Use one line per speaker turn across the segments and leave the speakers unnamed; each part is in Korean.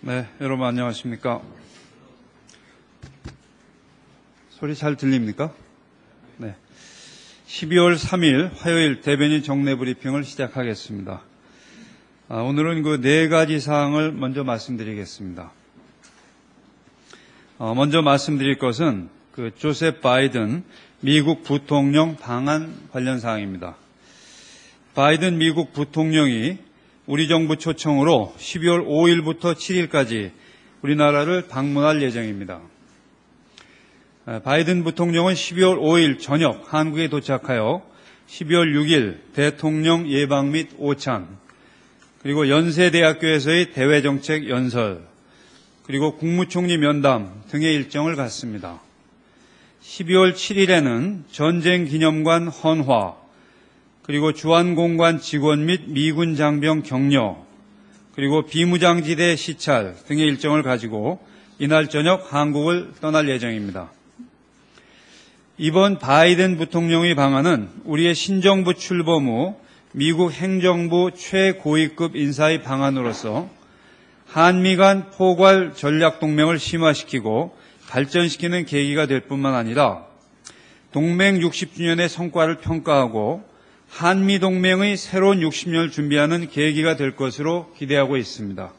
네, 여러분 안녕하십니까? 소리 잘 들립니까? 네. 12월 3일 화요일 대변인 정례 브리핑을 시작하겠습니다. 오늘은 그 네 가지 사항을 먼저 말씀드리겠습니다. 먼저 말씀드릴 것은 그 조셉 바이든 미국 부통령 방한 관련 사항입니다. 바이든 미국 부통령이 우리 정부 초청으로 12월 5일부터 7일까지 우리나라를 방문할 예정입니다. 바이든 부통령은 12월 5일 저녁 한국에 도착하여 12월 6일 대통령 예방 및 오찬, 그리고 연세대학교에서의 대외정책 연설, 그리고 국무총리 면담 등의 일정을 갖습니다. 12월 7일에는 전쟁기념관 헌화, 그리고 주한공관 직원 및 미군 장병 격려, 그리고 비무장지대 시찰 등의 일정을 가지고 이날 저녁 한국을 떠날 예정입니다. 이번 바이든 부통령의 방한은 우리의 신정부 출범 후 미국 행정부 최고위급 인사의 방한으로서 한미 간 포괄 전략동맹을 심화시키고 발전시키는 계기가 될 뿐만 아니라 동맹 60주년의 성과를 평가하고 한미동맹의 새로운 60년을 준비하는 계기가 될 것으로 기대하고 있습니다.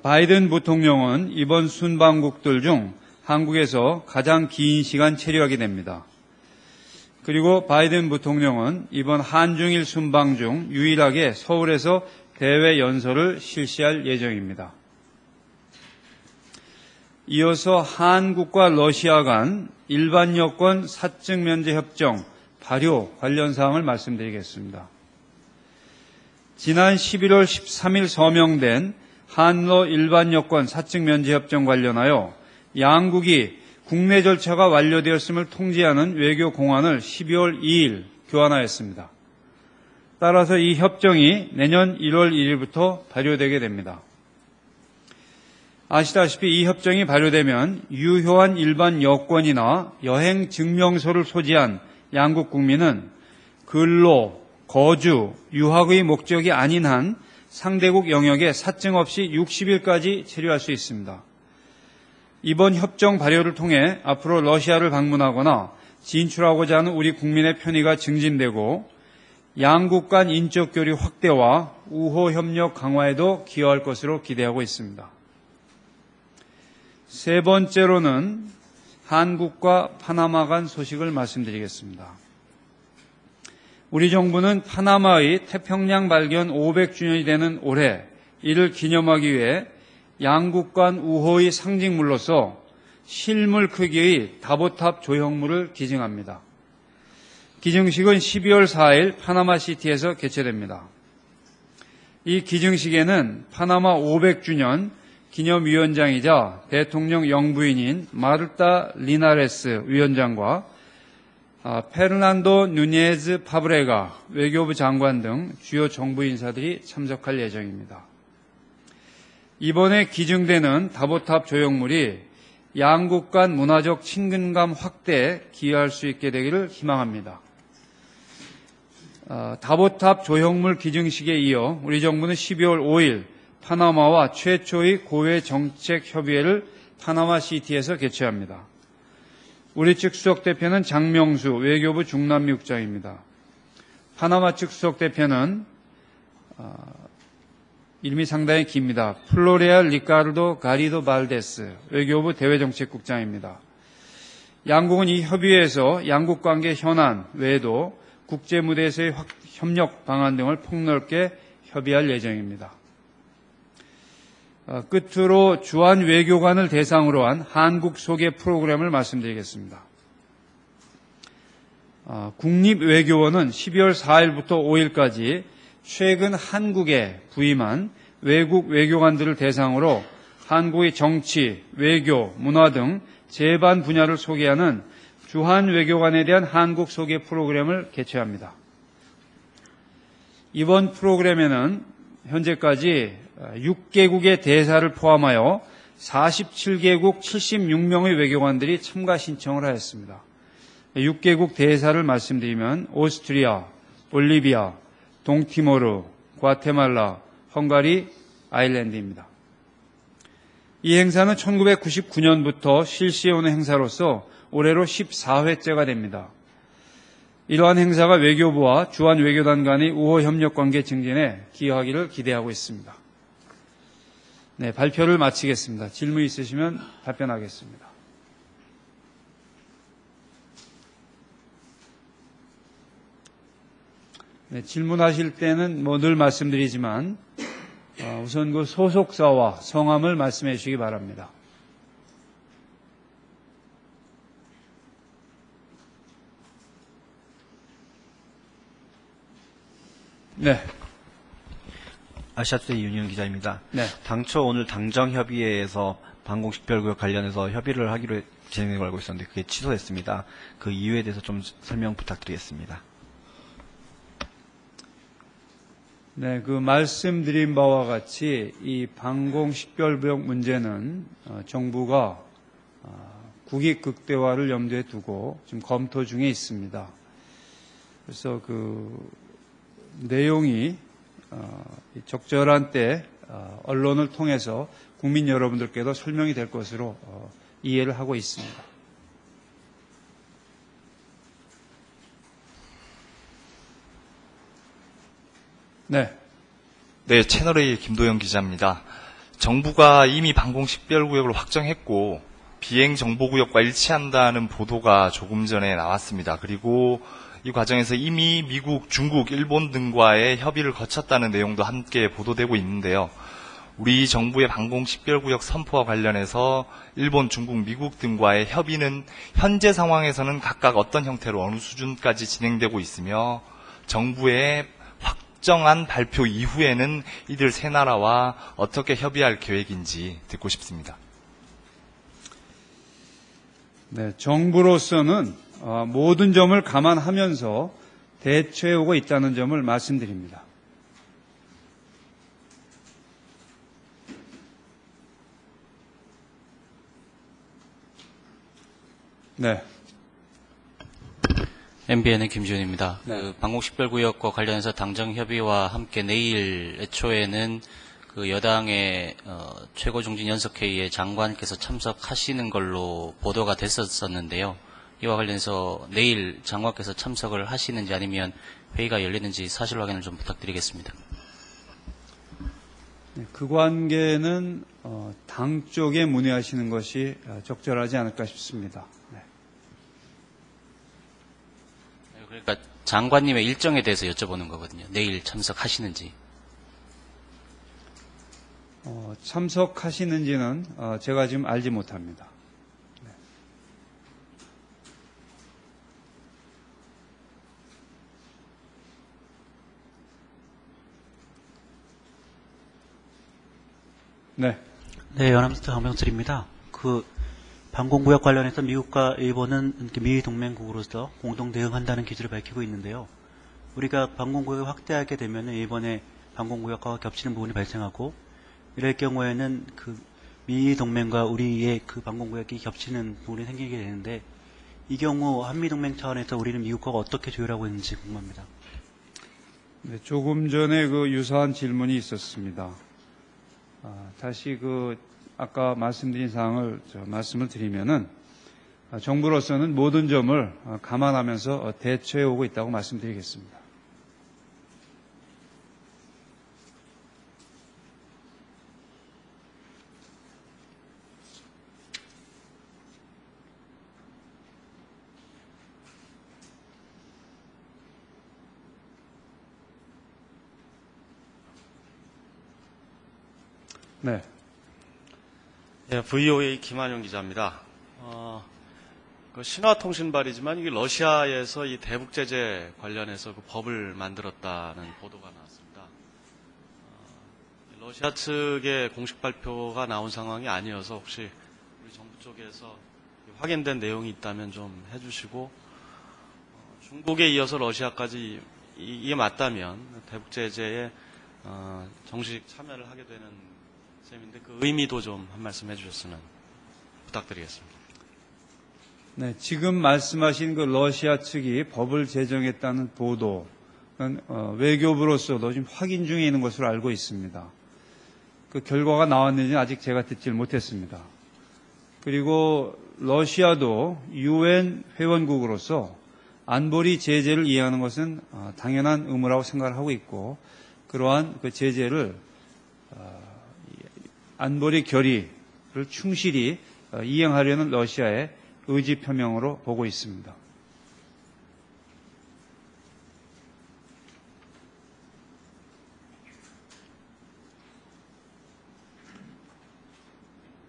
바이든 부통령은 이번 순방국들 중 한국에서 가장 긴 시간 체류하게 됩니다. 그리고 바이든 부통령은 이번 한중일 순방 중 유일하게 서울에서 대외 연설을 실시할 예정입니다. 이어서 한국과 러시아 간 일반 여권 사증 면제 협정 발효 관련 사항을 말씀드리겠습니다. 지난 11월 13일 서명된 한러 일반 여권 사증 면제 협정 관련하여 양국이 국내 절차가 완료되었음을 통지하는 외교 공안을 12월 2일 교환하였습니다. 따라서 이 협정이 내년 1월 1일부터 발효되게 됩니다. 아시다시피 이 협정이 발효되면 유효한 일반 여권이나 여행 증명서를 소지한 양국 국민은 근로, 거주, 유학의 목적이 아닌 한 상대국 영역에 사증 없이 60일까지 체류할 수 있습니다. 이번 협정 발효를 통해 앞으로 러시아를 방문하거나 진출하고자 하는 우리 국민의 편의가 증진되고 양국 간 인적 교류 확대와 우호 협력 강화에도 기여할 것으로 기대하고 있습니다. 세 번째로는 한국과 파나마 간 소식을 말씀드리겠습니다. 우리 정부는 파나마의 태평양 발견 500주년이 되는 올해 이를 기념하기 위해 양국 간 우호의 상징물로서 실물 크기의 다보탑 조형물을 기증합니다. 기증식은 12월 4일 파나마시티에서 개최됩니다. 이 기증식에는 파나마 500주년 기념위원장이자 대통령 영부인인 마르타 리나레스 위원장과 페르난도 누니에즈 파브레가 외교부 장관 등 주요 정부 인사들이 참석할 예정입니다. 이번에 기증되는 다보탑 조형물이 양국 간 문화적 친근감 확대에 기여할 수 있게 되기를 희망합니다. 다보탑 조형물 기증식에 이어 우리 정부는 12월 5일 파나마와 최초의 고외 정책 협의회를 파나마시티에서 개최합니다. 우리 측 수석 대표는 장명수 외교부 중남미 국장입니다. 파나마 측 수석 대표는 이름이 상당히 깁니다. 플로레알 리카르도 가리도 발데스 외교부 대외정책국장입니다. 양국은 이 협의회에서 양국 관계 현안 외에도 국제 무대에서의 협력 방안 등을 폭넓게 협의할 예정입니다. 끝으로 주한 외교관을 대상으로 한 한국 소개 프로그램을 말씀드리겠습니다. 국립외교원은 12월 4일부터 5일까지 최근 한국에 부임한 외국 외교관들을 대상으로 한국의 정치, 외교, 문화 등 제반 분야를 소개하는 주한 외교관에 대한 한국 소개 프로그램을 개최합니다. 이번 프로그램에는 현재까지 6개국의 대사를 포함하여 47개국 76명의 외교관들이 참가 신청을 하였습니다. 6개국 대사를 말씀드리면 오스트리아, 볼리비아, 동티모르, 과테말라, 헝가리, 아일랜드입니다. 이 행사는 1999년부터 실시해오는 행사로서 올해로 14회째가 됩니다. 이러한 행사가 외교부와 주한 외교단 간의 우호 협력 관계 증진에 기여하기를 기대하고 있습니다. 네, 발표를 마치겠습니다. 질문 있으시면 답변하겠습니다. 네, 질문하실 때는 늘 말씀드리지만 우선 그 소속사와 성함을 말씀해 주시기 바랍니다. 네.
아시아투데이 윤희영 기자입니다.
네.
당초 오늘 당정협의회에서 방공식별구역 관련해서 협의를 하기로 진행된 걸 알고 있었는데 그게 취소됐습니다. 그 이유에 대해서 좀 설명 부탁드리겠습니다.
네, 그 말씀드린 바와 같이 이 방공식별구역 문제는 정부가 국익 극대화를 염두에 두고 지금 검토 중에 있습니다. 그래서 그 내용이 적절한 때 언론을 통해서 국민 여러분들께도 설명이 될 것으로 이해를 하고 있습니다. 네.
네, 채널A 김도영 기자입니다. 정부가 이미 방공식별구역을 확정했고 비행정보구역과 일치한다는 보도가 조금 전에 나왔습니다. 그리고 이 과정에서 이미 미국, 중국, 일본 등과의 협의를 거쳤다는 내용도 함께 보도되고 있는데요. 우리 정부의 방공식별구역 선포와 관련해서 일본, 중국, 미국 등과의 협의는 현재 상황에서는 각각 어떤 형태로 어느 수준까지 진행되고 있으며 정부의 확정한 발표 이후에는 이들 세 나라와 어떻게 협의할 계획인지 듣고 싶습니다.
네, 정부로서는 모든 점을 감안하면서 대처해오고 있다는 점을 말씀드립니다. 네.
MBN의 김지훈입니다.
네.
그 방공식별구역과 관련해서 당정협의와 함께 내일 애초에는 그 여당의 최고중진연석회의에 장관께서 참석하시는 걸로 보도가 됐었는데요. 이와 관련해서 내일 장관께서 참석을 하시는지 아니면 회의가 열리는지 사실 확인을 좀 부탁드리겠습니다.
네, 그 관계는 당 쪽에 문의하시는 것이 적절하지 않을까 싶습니다. 네.
그러니까 장관님의 일정에 대해서 여쭤보는 거거든요. 내일 참석하시는지.
참석하시는지는 제가 지금 알지 못합니다. 네.
네, 연합뉴스 강병철입니다. 그 방공구역 관련해서 미국과 일본은 미일 동맹국으로서 공동 대응한다는 기조를 밝히고 있는데요. 우리가 방공구역을 확대하게 되면 일본의 방공구역과 겹치는 부분이 발생하고 이럴 경우에는 그 미일 동맹과 우리의 그 방공구역이 겹치는 부분이 생기게 되는데 이 경우 한미동맹 차원에서 우리는 미국과 어떻게 조율하고 있는지 궁금합니다.
네, 조금 전에 그 유사한 질문이 있었습니다. 다시 아까 말씀드린 사항을 말씀을 드리면은 정부로서는 모든 점을 감안하면서 대처해 오고 있다고 말씀드리겠습니다. 네.
네, VOA 김한용 기자입니다. 신화통신발이지만 이게 러시아에서 이 대북 제재 관련해서 그 법을 만들었다는 보도가 나왔습니다. 러시아 측의 공식 발표가 나온 상황이 아니어서 혹시 우리 정부 쪽에서 확인된 내용이 있다면 좀 해주시고 중국에 이어서 러시아까지 이게 맞다면 대북 제재에 정식 참여를 하게 되는 셈인데 그 의미도 좀 한 말씀 해주셨으면 부탁드리겠습니다.
네, 지금 말씀하신 그 러시아 측이 법을 제정했다는 보도는 외교부로서도 지금 확인 중에 있는 것으로 알고 있습니다. 그 결과가 나왔는지는 아직 제가 듣질 못했습니다. 그리고 러시아도 UN 회원국으로서 안보리 제재를 이행하는 것은 당연한 의무라고 생각을 하고 있고, 그러한 그 제재를 안보리 결의를 충실히 이행하려는 러시아의 의지 표명으로 보고 있습니다.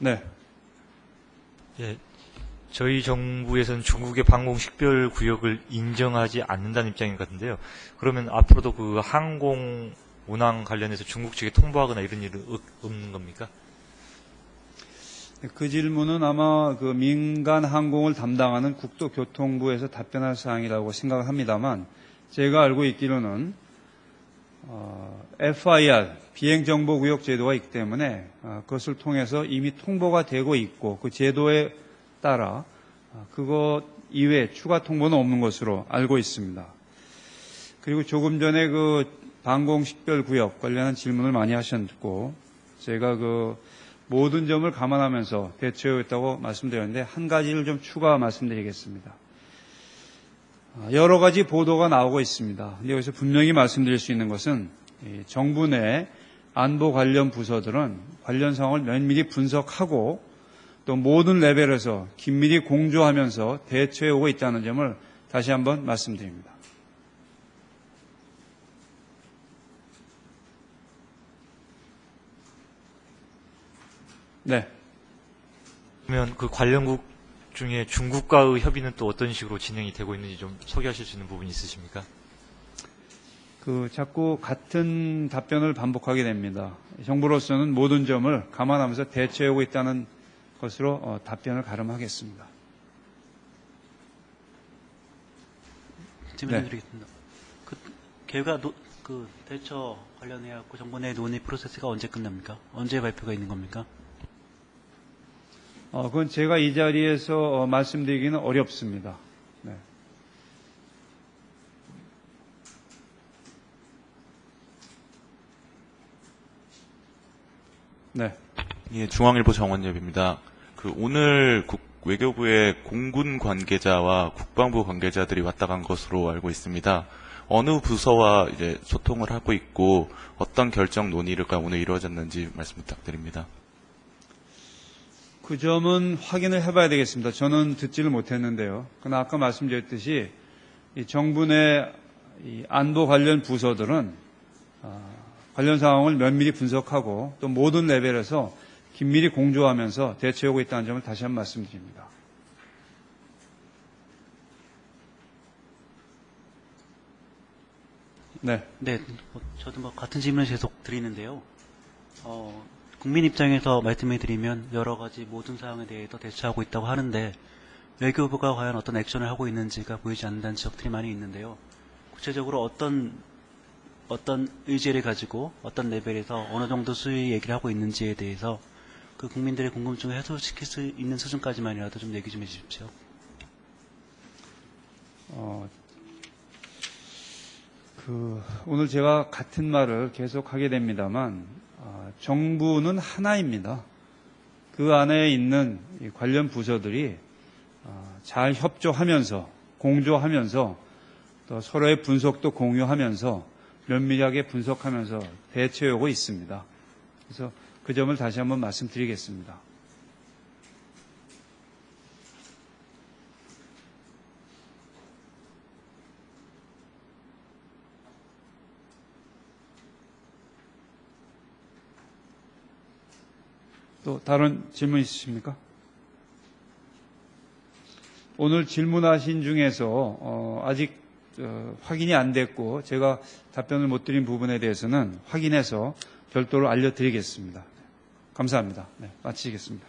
네.
예, 저희 정부에서는 중국의 방공 식별 구역을 인정하지 않는다는 입장인 것 같은데요. 그러면 앞으로도 그 항공 운항 관련해서 중국 측에 통보하거나 이런 일은 없는 겁니까?
그 질문은 아마 그 민간 항공을 담당하는 국토교통부에서 답변할 사항이라고 생각을 합니다만, 제가 알고 있기로는 FIR 비행정보구역 제도가 있기 때문에 그것을 통해서 이미 통보가 되고 있고, 그 제도에 따라 그것 이외에 추가 통보는 없는 것으로 알고 있습니다. 그리고 조금 전에 그 방공식별구역 관련한 질문을 많이 하셨고, 제가 그 모든 점을 감안하면서 대처했다고 말씀드렸는데, 한 가지를 좀 추가 말씀드리겠습니다. 여러 가지 보도가 나오고 있습니다. 근데 여기서 분명히 말씀드릴 수 있는 것은 정부 내 안보 관련 부서들은 관련 상황을 면밀히 분석하고 또 모든 레벨에서 긴밀히 공조하면서 대처해 오고 있다는 점을 다시 한번 말씀드립니다. 네.
그러면 그 관련국 중에 중국과의 협의는 또 어떤 식으로 진행이 되고 있는지 좀 소개하실 수 있는 부분이 있으십니까?
자꾸 같은 답변을 반복하게 됩니다. 정부로서는 모든 점을 감안하면서 대처하고 있다는 것으로 답변을 가름하겠습니다.
질문드리겠습니다. 그 결과 그 대처 관련해 갖고 정부 내 논의 프로세스가 언제 끝납니까? 언제 발표가 있는 겁니까?
그건 제가 이 자리에서 말씀드리기는 어렵습니다. 네. 네.
예, 중앙일보 정원엽입니다. 오늘 외교부의 공군 관계자와 국방부 관계자들이 왔다 간 것으로 알고 있습니다. 어느 부서와 이제 소통을 하고 있고 어떤 결정 논의가 오늘 이루어졌는지 말씀 부탁드립니다.
그 점은 확인을 해봐야 되겠습니다. 저는 듣지를 못했는데요. 그러나 아까 말씀드렸듯이 이 정부 내 이 안보 관련 부서들은 관련 상황을 면밀히 분석하고 또 모든 레벨에서 긴밀히 공조하면서 대처하고 있다는 점을 다시 한번 말씀드립니다. 네.
네, 저도 같은 질문을 계속 드리는데요. 국민 입장에서 말씀해 드리면 여러 가지 모든 사항에 대해서 대처하고 있다고 하는데 외교부가 과연 어떤 액션을 하고 있는지가 보이지 않는다는 지적들이 많이 있는데요. 구체적으로 어떤 의지를 가지고 어떤 레벨에서 어느 정도 수위 얘기를 하고 있는지에 대해서 그 국민들의 궁금증을 해소시킬 수 있는 수준까지만이라도 좀 얘기 좀 해주십시오.
오늘 제가 같은 말을 계속하게 됩니다만 정부는 하나입니다. 그 안에 있는 관련 부서들이 잘 협조하면서 공조하면서 또 서로의 분석도 공유하면서 면밀하게 분석하면서 대처하고 있습니다. 그래서 그 점을 다시 한번 말씀드리겠습니다. 또 다른 질문 있으십니까? 오늘 질문하신 중에서 아직 확인이 안 됐고 제가 답변을 못 드린 부분에 대해서는 확인해서 별도로 알려드리겠습니다. 감사합니다. 네, 마치겠습니다.